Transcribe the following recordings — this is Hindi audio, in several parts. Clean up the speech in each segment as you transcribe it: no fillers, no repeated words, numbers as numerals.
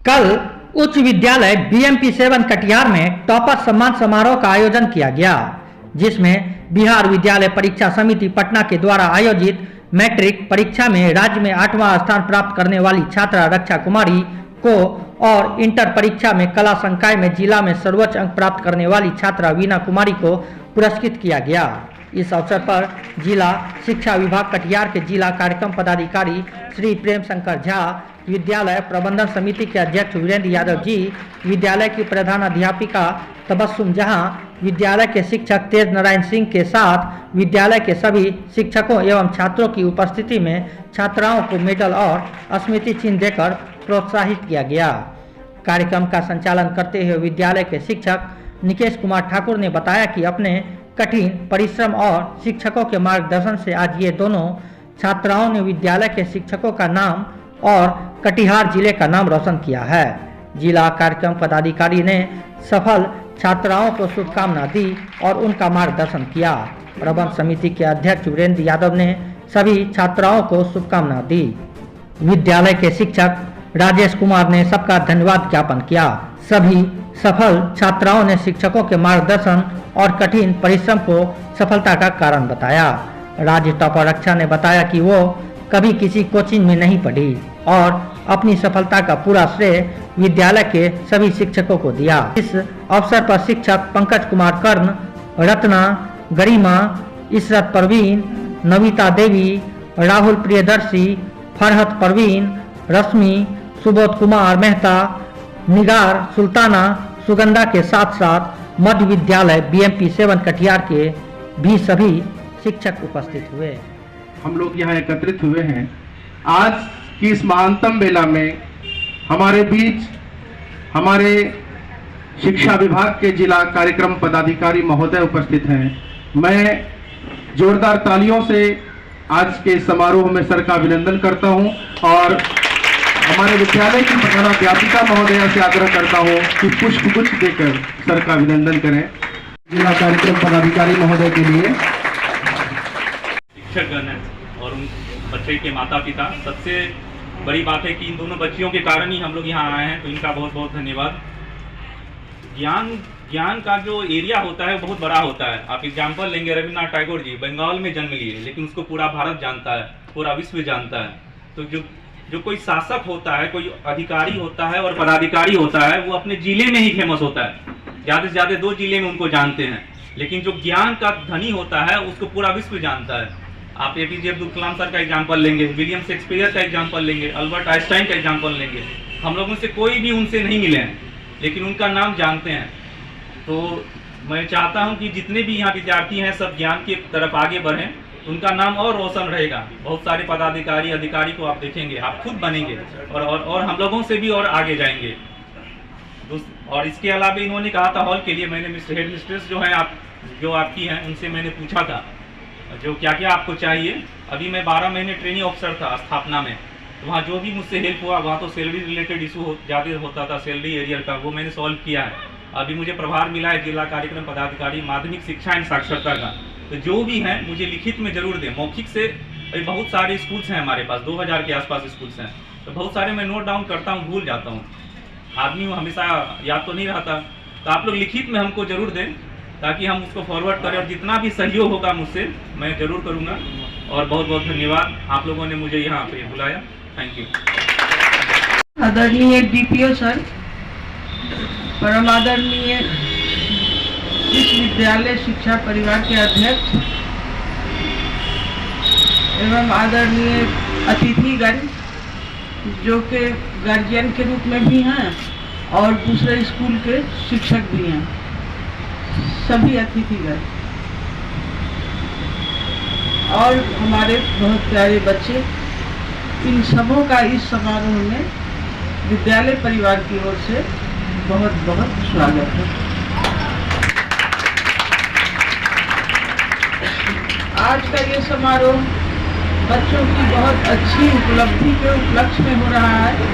कल उच्च विद्यालय बीएमपी 7 कटिहार में टॉपर सम्मान समारोह का आयोजन किया गया, जिसमें बिहार विद्यालय परीक्षा समिति पटना के द्वारा आयोजित मैट्रिक परीक्षा में राज्य में 8वां स्थान प्राप्त करने वाली छात्रा रक्षा कुमारी को और इंटर परीक्षा में कला संकाय में जिला में सर्वोच्च अंक प्राप्त करने वाली छात्रा वीना कुमारी को पुरस्कृत किया गया। इस अवसर पर जिला शिक्षा विभाग कटिहार के जिला कार्यक्रम पदाधिकारी श्री प्रेम शंकर झा, विद्यालय प्रबंधन समिति के अध्यक्ष वीरेंद्र यादव जी, विद्यालय की प्रधान अध्यापिका तबस्सुम जहां, विद्यालय के शिक्षक तेज नारायण सिंह के साथ विद्यालय के सभी शिक्षकों एवं छात्रों की उपस्थिति में छात्राओं को मेडल और स्मृति चिन्ह देकर प्रोत्साहित किया गया। कार्यक्रम का संचालन करते हुए विद्यालय के शिक्षक निकेश कुमार ठाकुर ने बताया कि अपने कठिन परिश्रम और शिक्षकों के मार्गदर्शन से आज ये दोनों छात्राओं ने विद्यालय के शिक्षकों का नाम और कटिहार जिले का नाम रोशन किया है। जिला कार्यक्रम पदाधिकारी ने सफल छात्राओं को शुभकामना दी और उनका मार्गदर्शन किया। प्रबंध समिति के अध्यक्ष वीरेंद्र यादव ने सभी छात्राओं को शुभकामना दी। विद्यालय के शिक्षक राजेश कुमार ने सबका धन्यवाद ज्ञापन किया। सभी सफल छात्राओं ने शिक्षकों के मार्गदर्शन और कठिन परिश्रम को सफलता का कारण बताया। राज्य टॉपर रक्षा ने बताया कि वो कभी किसी कोचिंग में नहीं पढ़ी और अपनी सफलता का पूरा श्रेय विद्यालय के सभी शिक्षकों को दिया। इस अवसर पर शिक्षक पंकज कुमार कर्ण, रत्ना, गरिमा, इशरत परवीन, नविता देवी, राहुल प्रियदर्शी, फरहत परवीन, रश्मि, सुबोध कुमार मेहता, निगार सुल्ताना, सुगंधा के साथ साथ मध्य विद्यालय बीएमपी 7 कटिहार के भी सभी शिक्षक उपस्थित हुए। हम लोग यहाँ एकत्रित हुए हैं आज की इस महानतम बेला में। हमारे बीच हमारे शिक्षा विभाग के जिला कार्यक्रम पदाधिकारी महोदय उपस्थित हैं। मैं जोरदार तालियों से आज के समारोह में सर का अभिनंदन करता हूं और हमारे विद्यालय की प्रधानाध्यापिका महोदया से आग्रह करता हूं कि पुष्पगुच्छ देकर सर का अभिनंदन करें। जिला कार्यक्रम पदाधिकारी महोदय के लिए शिक्षकगण हैं और उन बच्चे के माता पिता। सबसे बड़ी बात है कि इन दोनों बच्चियों के कारण ही हम लोग यहाँ आए हैं, तो इनका बहुत बहुत धन्यवाद। ज्ञान का जो एरिया होता है वो बहुत बड़ा होता है। आप एग्जाम्पल लेंगे, रविन्द्रनाथ टैगोर जी बंगाल में जन्म लिए, लेकिन उसको पूरा भारत जानता है, पूरा विश्व जानता है। तो जो कोई शासक होता है, कोई अधिकारी होता है और पदाधिकारी होता है, वो अपने जिले में ही फेमस होता है। ज़्यादा से ज़्यादा 2 जिले में उनको जानते हैं, लेकिन जो ज्ञान का धनी होता है उसको पूरा विश्व जानता है। आप एपीजे अब्दुल कलाम सर का एग्जाम्पल लेंगे, विलियम शेक्सपियर का एग्जाम्पल लेंगे, अल्बर्ट आइंस्टाइन का एग्जाम्पल लेंगे। हम लोगों से कोई भी उनसे नहीं मिले हैं, लेकिन उनका नाम जानते हैं। तो मैं चाहता हूं कि जितने भी यहाँ विद्यार्थी हैं सब ज्ञान की तरफ आगे बढ़ें, उनका नाम और रोशन रहेगा। बहुत सारे पदाधिकारी अधिकारी को आप देखेंगे, आप खुद बनेंगे और हम लोगों से भी और आगे जाएंगे। और इसके अलावा इन्होंने कहा था हॉल के लिए, मैंने हेड मिस्ट्रेस जो आपकी हैं उनसे मैंने पूछा था जो क्या क्या आपको चाहिए। अभी मैं 12 महीने ट्रेनिंग ऑफिसर था स्थापना में, तो वहाँ जो भी मुझसे हेल्प हुआ, वहाँ तो सैलरी रिलेटेड इशू ज़्यादा होता था, सैलरी एरियर का, वो मैंने सॉल्व किया है। अभी मुझे प्रभार मिला है जिला कार्यक्रम पदाधिकारी माध्यमिक शिक्षा एंड साक्षरता का, तो जो भी है मुझे लिखित में जरूर दें। मौखिक से अभी बहुत सारे स्कूल्स हैं हमारे पास, 2000 के आसपास स्कूल्स हैं, तो बहुत सारे मैं नोट डाउन करता हूँ, भूल जाता हूँ, आदमी हमेशा याद तो नहीं रहता। तो आप लोग लिखित में हमको जरूर दें ताकि हम उसको फॉरवर्ड करें, और जितना भी सहयोग होगा मुझसे मैं जरूर करूँगा। और बहुत बहुत धन्यवाद, आप लोगों ने मुझे यहाँ पे बुलाया। Thank you. आदरणीय डीपीओ सर, परम आदरणीय विश्वविद्यालय शिक्षा परिवार के अध्यक्ष एवं आदरणीय अतिथिगण जो कि गार्जियन के रूप में भी हैं और दूसरे स्कूल के शिक्षक भी हैं, सभी अतिथिगण और हमारे बहुत प्यारे बच्चे, इन सबों का इस समारोह में विद्यालय परिवार की ओर से बहुत बहुत स्वागत है। आज का ये समारोह बच्चों की बहुत अच्छी उपलब्धि के उपलक्ष्य में हो रहा है।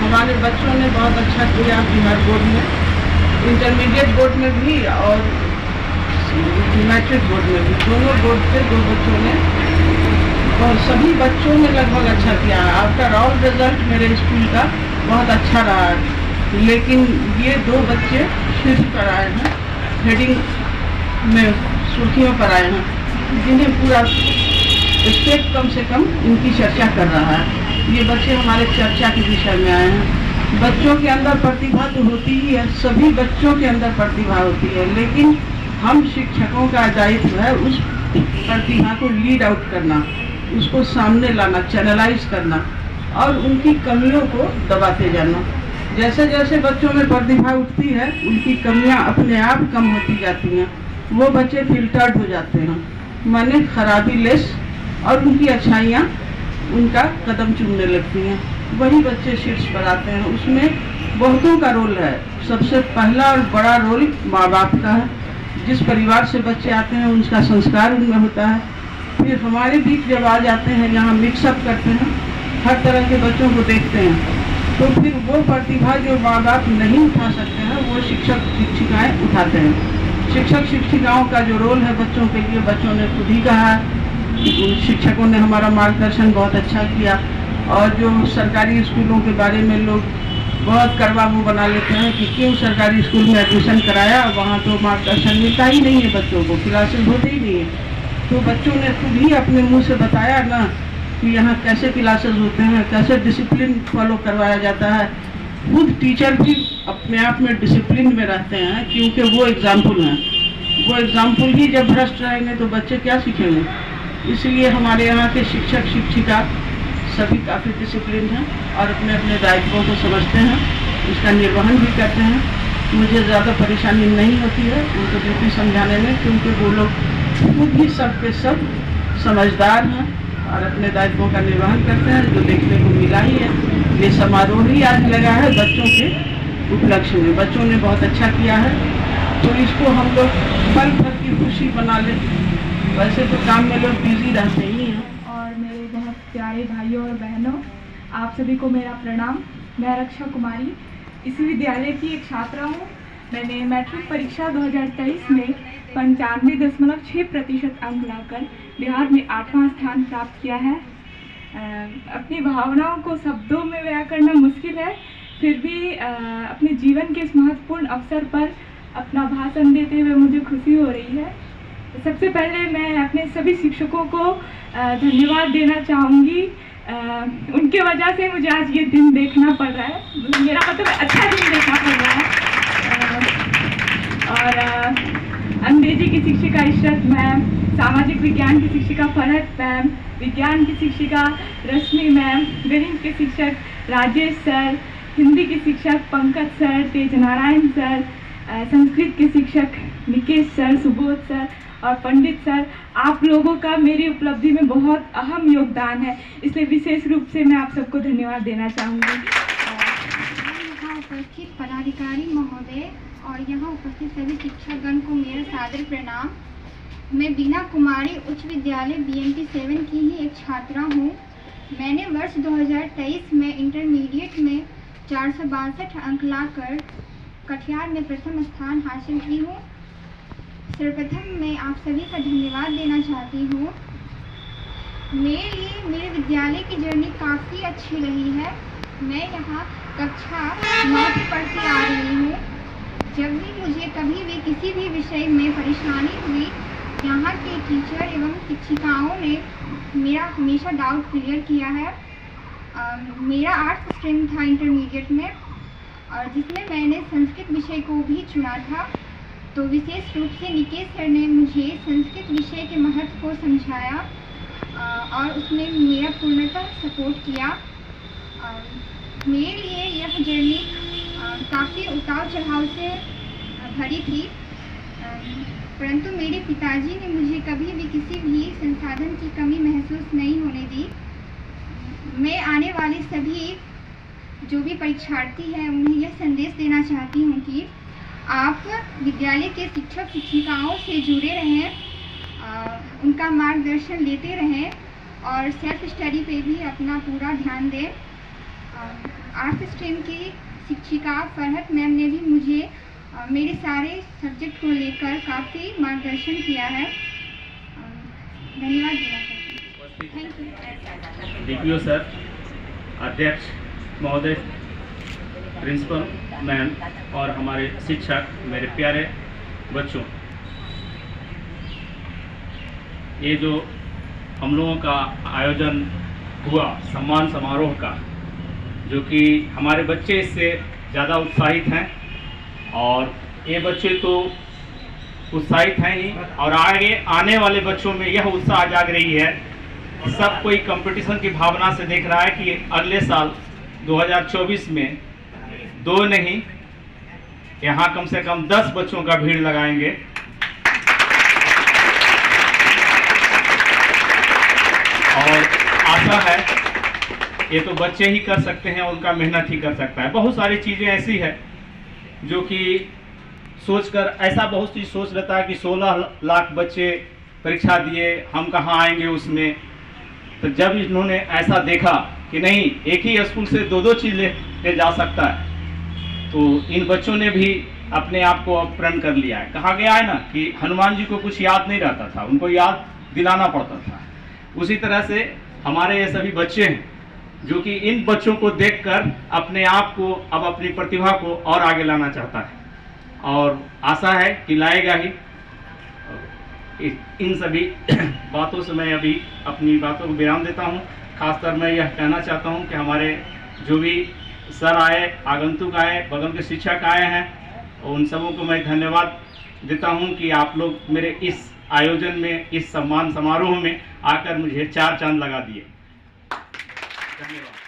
हमारे बच्चों ने बहुत अच्छा किया बिहार बोर्ड में, इंटरमीडिएट बोर्ड में भी और मैट्रिक बोर्ड में भी, दोनों बोर्ड से 2 बच्चों ने और सभी बच्चों ने लगभग अच्छा किया। आफ्टर ऑल रिजल्ट मेरे स्कूल का बहुत अच्छा रहा है। लेकिन ये 2 बच्चे शीर्ष पर आए हैं, हेडिंग में सुर्खियों पर आए हैं, जिन्हें पूरा स्टेट कम से कम इनकी चर्चा कर रहा है। ये बच्चे हमारे चर्चा के विषय में आए हैं। बच्चों के अंदर प्रतिभा तो होती ही है, सभी बच्चों के अंदर प्रतिभा होती है, लेकिन हम शिक्षकों का दायित्व है उस प्रतिभा को लीड आउट करना, उसको सामने लाना, चैनलाइज करना और उनकी कमियों को दबाते जाना। जैसे जैसे बच्चों में प्रतिभा उठती है, उनकी कमियां अपने आप कम होती जाती हैं, वो बच्चे फिल्टर्ड हो जाते हैं, माने खराबी लेस, और उनकी अच्छाइयाँ उनका कदम चूमने लगती हैं। वही बच्चे शीर्ष पर आते हैं। उसमें बहुतों का रोल है। सबसे पहला और बड़ा रोल माँ बाप का है। जिस परिवार से बच्चे आते हैं उनका संस्कार उनमें होता है। फिर हमारे बीच जब आ जाते हैं, यहाँ मिक्सअप करते हैं, हर तरह के बच्चों को देखते हैं, तो फिर वो प्रतिभा जो माँ बाप नहीं उठा सकते हैं वो शिक्षक शिक्षिकाएँ उठाते हैं। शिक्षक शिक्षिकाओं का जो रोल है बच्चों के लिए, बच्चों ने खुद ही कहा, शिक्षकों ने हमारा मार्गदर्शन बहुत अच्छा किया। और जो सरकारी स्कूलों के बारे में लोग बहुत कड़वा मुँह बना लेते हैं कि क्यों सरकारी स्कूल में एडमिशन कराया, वहाँ तो मार्गदर्शन मिलता ही नहीं है बच्चों को, क्लासेस होते ही नहीं है। तो बच्चों ने खुद ही अपने मुंह से बताया ना कि यहाँ कैसे क्लासेस होते हैं, कैसे डिसिप्लिन फॉलो करवाया जाता है। खुद टीचर भी अपने आप में डिसिप्लिन में रहते हैं, क्योंकि वो एग्जाम्पल हैं। वो एग्जाम्पल ही जब भ्रष्ट रहेंगे तो बच्चे क्या सीखेंगे। इसलिए हमारे यहाँ के शिक्षक शिक्षिका सभी काफ़ी डिसिप्लिन हैं और अपने अपने दायित्वों को समझते हैं, उसका निर्वहन भी करते हैं। मुझे ज़्यादा परेशानी नहीं होती है उनको ड्यूटी समझाने में, क्योंकि वो लोग खुद ही सब के सब समझदार हैं और अपने दायित्वों का निर्वहन करते हैं, जो देखने को मिला ही है। ये समारोह ही आज लगा है बच्चों के उपलक्ष्य में। बच्चों ने बहुत अच्छा किया है, तो इसको हम लोग पल भर की खुशी बना लें। वैसे तो काम में लोग बिजी रहते ही हैं। और मेरे बहुत प्यारे भाइयों और बहनों, आप सभी को मेरा प्रणाम। मैं रक्षा कुमारी इसी विद्यालय की एक छात्रा हूँ। मैंने मैट्रिक परीक्षा 2023 में 95.6% अंक लाकर बिहार में 8वां स्थान प्राप्त किया है। अपनी भावनाओं को शब्दों में बयां करना मुश्किल है, फिर भी अपने जीवन के इस महत्वपूर्ण अवसर पर अपना भाषण देते हुए मुझे खुशी हो रही है। सबसे पहले मैं अपने सभी शिक्षकों को धन्यवाद देना चाहूँगी। उनके वजह से मुझे आज ये दिन देखना पड़ रहा है, मेरा मतलब अच्छा दिन देखना पड़ रहा है। और अंग्रेजी की शिक्षिका इशरत मैम, सामाजिक विज्ञान की शिक्षिका फरहत मैम, विज्ञान की शिक्षिका रश्मि मैम, गणित के शिक्षक राजेश सर, हिंदी के शिक्षक पंकज सर, तेज नारायण सर, संस्कृत के शिक्षक निकेश सर, सुबोध सर और पंडित सर, आप लोगों का मेरी उपलब्धि में बहुत अहम योगदान है, इसलिए विशेष रूप से मैं आप सबको धन्यवाद देना चाहूँगी। यहाँ उपस्थित पदाधिकारी महोदय और यहाँ उपस्थित सभी शिक्षकगण को मेरा सादर प्रणाम। मैं बीना कुमारी उच्च विद्यालय BMP 7 की ही एक छात्रा हूँ। मैंने वर्ष 2023 में इंटरमीडिएट में 462 अंक लाकर कटिहार में प्रथम स्थान हासिल की हूँ। सर्वप्रथम मैं आप सभी का धन्यवाद देना चाहती हूँ। मेरे लिए मेरे विद्यालय की जर्नी काफ़ी अच्छी रही है। मैं यहाँ कक्षा 9 पढ़ती आ रही हूँ। जब भी मुझे कभी भी किसी भी विषय में परेशानी हुई, यहाँ के टीचर एवं शिक्षिकाओं ने मेरा हमेशा डाउट क्लियर किया है। मेरा आर्ट्स स्ट्रीम था इंटरमीडिएट में, और जिसमें मैंने संस्कृत विषय को भी चुना था। तो विशेष रूप से निकेश सर ने मुझे संस्कृत विषय के महत्व को समझाया और उसने मेरा पूर्णतः सपोर्ट किया। मेरे लिए यह जर्नी काफ़ी उतार चढ़ाव से भरी थी, परंतु मेरे पिताजी ने मुझे कभी भी किसी भी संसाधन की कमी महसूस नहीं होने दी। मैं आने वाले सभी जो भी परीक्षार्थी हैं उन्हें यह संदेश देना चाहती हूँ कि आप विद्यालय के शिक्षक शिक्षिकाओं से जुड़े रहें, उनका मार्गदर्शन लेते रहें और सेल्फ स्टडी पे भी अपना पूरा ध्यान दें। आर्ट्स स्ट्रीम की शिक्षिका फरहत मैम ने भी मुझे मेरे सारे सब्जेक्ट को लेकर काफ़ी मार्गदर्शन किया है। धन्यवाद देना चाहती हूँ। Thank you. DPO सर, अध्यक्ष महोदय, प्रिंसिपल मैम और हमारे शिक्षक, मेरे प्यारे बच्चों, ये जो हम लोगों का आयोजन हुआ सम्मान समारोह का, जो कि हमारे बच्चे इससे ज़्यादा उत्साहित हैं और ये बच्चे तो उत्साहित हैं ही, और आगे आने वाले बच्चों में यह उत्साह जाग रही है। सब कोई कंपटीशन की भावना से देख रहा है कि अगले साल 2024 में 2 नहीं, यहाँ कम से कम 10 बच्चों का भीड़ लगाएंगे। और आशा है ये तो बच्चे ही कर सकते हैं, उनका मेहनत ही कर सकता है। बहुत सारी चीज़ें ऐसी है जो कि सोचकर ऐसा बहुत चीज़ सोच लेता है कि 16 लाख बच्चे परीक्षा दिए, हम कहाँ आएंगे उसमें। तो जब इन्होंने ऐसा देखा कि नहीं, एक ही स्कूल से 2-2 चीज़ ले जा सकता है, तो इन बच्चों ने भी अपने आप को प्रण कर लिया है। कहा गया है ना कि हनुमान जी को कुछ याद नहीं रहता था, उनको याद दिलाना पड़ता था। उसी तरह से हमारे ये सभी बच्चे हैं जो कि इन बच्चों को देखकर अपने आप को, अब अपनी प्रतिभा को और आगे लाना चाहता है, और आशा है कि लाएगा ही। इन सभी बातों से मैं अभी अपनी बातों को विराम देता हूँ। खासकर मैं यह कहना चाहता हूँ कि हमारे जो भी सर आए, आगंतुक आए, बगल के शिक्षक आए हैं, उन सबों को मैं धन्यवाद देता हूँ कि आप लोग मेरे इस आयोजन में, इस सम्मान समारोह में आकर मुझे 4 चांद लगा दिए। धन्यवाद।